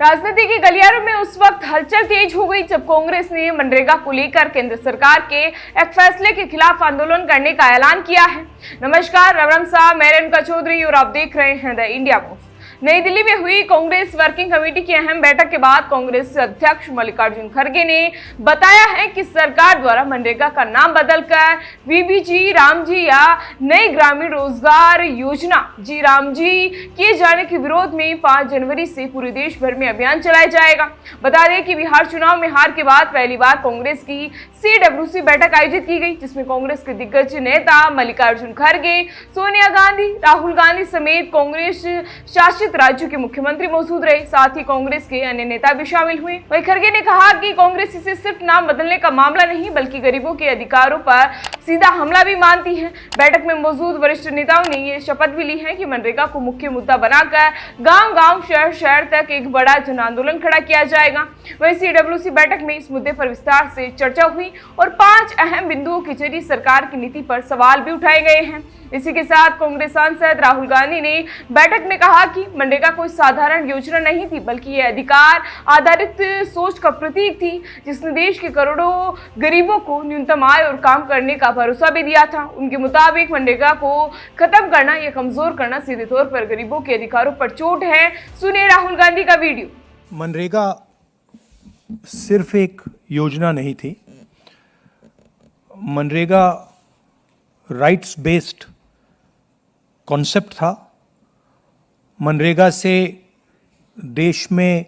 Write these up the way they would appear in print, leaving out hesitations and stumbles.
राजनीति के गलियारों में उस वक्त हलचल तेज हो गई जब कांग्रेस ने मनरेगा को लेकर केंद्र सरकार के एक फैसले के खिलाफ आंदोलन करने का ऐलान किया है। नमस्कार, राम साहब, मैं रेणुका चौधरी और आप देख रहे हैं द इंडिया मूव। नई दिल्ली में हुई कांग्रेस वर्किंग कमेटी की अहम बैठक के बाद कांग्रेस अध्यक्ष मल्लिकार्जुन खड़गे ने बताया है कि सरकार द्वारा मनरेगा का नाम बदलकर वीबीजी रामजी या नई ग्रामीण रोजगार योजना जी रामजी किए जाने के विरोध में 5 जनवरी से पूरे देश भर में अभियान चलाया जाएगा। बता दें कि बिहार चुनाव में हार के बाद पहली बार कांग्रेस की CWC बैठक आयोजित की गई, जिसमें कांग्रेस के दिग्गज नेता मल्लिकार्जुन खड़गे, सोनिया गांधी, राहुल गांधी समेत कांग्रेस शासित राज्यों के मुख्यमंत्री मौजूद रहे। साथ ही कांग्रेस के अन्य नेता भी शामिल हुए। वहीं खड़गे ने कहा कि कांग्रेस इसे सिर्फ नाम बदलने का मामला नहीं बल्कि गरीबों के अधिकारों पर सीधा हमला भी मानती है। बैठक में मौजूद वरिष्ठ नेताओं ने ये शपथ भी ली है कि मनरेगा को मुख्य मुद्दा बनाकर गांव-गांव, शहर-शहर तक एक बड़ा जन आंदोलन खड़ा किया जाएगा। वहीं CWC बैठक में इस मुद्दे पर विस्तार से चर्चा हुई और 5 अहम बिंदुओं के जरिए सरकार की नीति पर सवाल भी उठाए गए हैं। इसी के साथ कांग्रेस सांसद राहुल गांधी ने बैठक में कहा कि मनरेगा कोई साधारण योजना नहीं थी बल्कि यह अधिकार आधारित सोच का प्रतीक थी, जिसने देश के करोड़ों गरीबों को न्यूनतम आय और काम करने का भरोसा भी दिया था। उनके मुताबिक मनरेगा को खत्म करना या कमजोर करना सीधे तौर पर गरीबों के अधिकारों पर चोट है। सुनिए राहुल गांधी का वीडियो। मनरेगा सिर्फ एक योजना नहीं थी। मनरेगा राइट्स बेस्ड कॉन्सेप्ट था। मनरेगा से देश में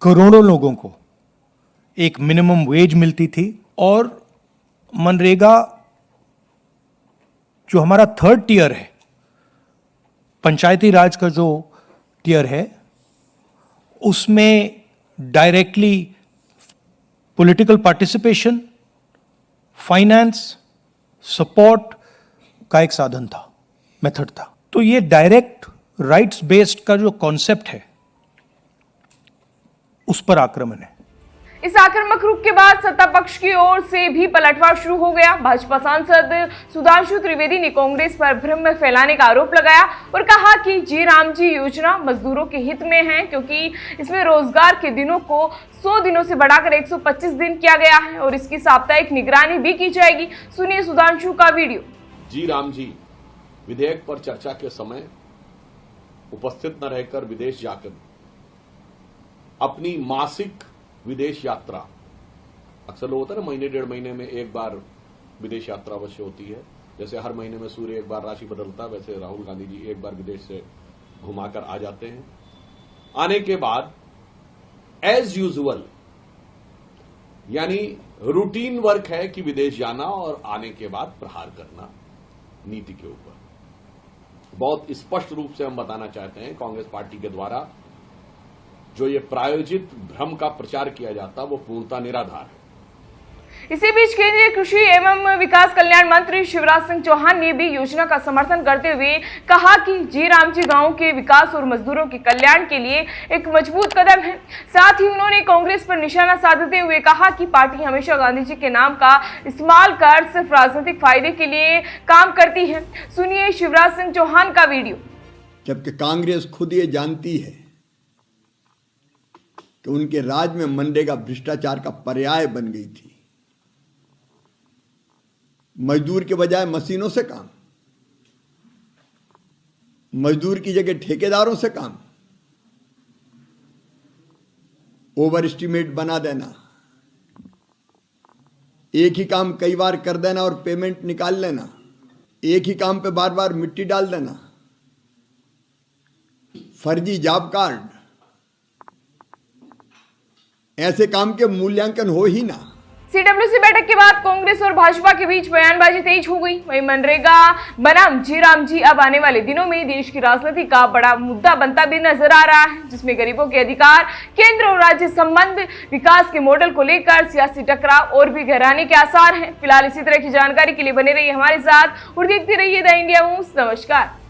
करोड़ों लोगों को एक मिनिमम वेज मिलती थी और मनरेगा जो हमारा 3rd टियर है, पंचायती राज का जो टियर है, उसमें directly political participation, finance, support का एक साधन था, मेथड था। तो ये डायरेक्ट राइट्स बेस्ड का जो कॉन्सेप्ट है उस पर आक्रमण है। इस आक्रामक रुख के बाद सत्ता पक्ष की ओर से भी पलटवार शुरू हो गया। भाजपा सांसद सुधांशु त्रिवेदी ने कांग्रेस पर भ्रम फैलाने का आरोप लगाया और कहा कि जी रामजी योजना मजदूरों के हित में है, क्योंकि इसमें रोजगार के दिनों को 100 दिनों से बढ़ाकर 125 दिन किया गया है और इसकी साप्ताहिक निगरानी भी की जाएगी। सुनिए सुधांशु का वीडियो। जी रामजी विधेयक पर चर्चा के समय उपस्थित न रहकर विदेश जाकर अपनी मासिक विदेश यात्रा, अक्सर लोग होता है ना, महीने 1.5 महीने में एक बार विदेश यात्रा अवश्य होती है। जैसे हर महीने में सूर्य एक बार राशि बदलता, वैसे राहुल गांधी जी एक बार विदेश से घुमाकर आ जाते हैं। आने के बाद एज यूजुअल यानी रूटीन वर्क है कि विदेश जाना और आने के बाद प्रहार करना नीति के ऊपर। बहुत स्पष्ट रूप से हम बताना चाहते हैं, कांग्रेस पार्टी के द्वारा जो ये प्रायोजित भ्रम का प्रचार किया जाता वो पूर्णतः निराधार है। इसी बीच केंद्रीय कृषि एवं विकास कल्याण मंत्री शिवराज सिंह चौहान ने भी योजना का समर्थन करते हुए कहा कि जी रामजी गांव के विकास और मजदूरों के कल्याण के लिए एक मजबूत कदम है। साथ ही उन्होंने कांग्रेस पर निशाना साधते हुए कहा कि पार्टी हमेशा गांधी जी के नाम का इस्तेमाल कर सिर्फ राजनीतिक फायदे के लिए काम करती है। सुनिए शिवराज सिंह चौहान का वीडियो। जबकि कांग्रेस खुद ये जानती है कि उनके राज में मनरेगा भ्रष्टाचार का पर्याय बन गई थी। मजदूर के बजाय मशीनों से काम, मजदूर की जगह ठेकेदारों से काम, ओवर एस्टिमेट बना देना, एक ही काम कई बार कर देना और पेमेंट निकाल लेना, एक ही काम पे बार बार मिट्टी डाल देना, फर्जी जॉब कार्ड, ऐसे काम के मूल्यांकन हो ही ना। CWC बैठक के बाद कांग्रेस और भाजपा के बीच बयानबाजी तेज हो गई। वहीं मनरेगा बनाम जी रामजी अब आने वाले दिनों में देश की राजनीति का बड़ा मुद्दा बनता भी नजर आ रहा है, जिसमें गरीबों के अधिकार, केंद्र और राज्य संबंध, विकास के मॉडल को लेकर सियासी टकराव और भी गहराने के आसार हैं। फिलहाल इसी तरह की जानकारी के लिए बने रहिए हमारे साथ और देखते रहिए द इंडिया मूव्स। नमस्कार।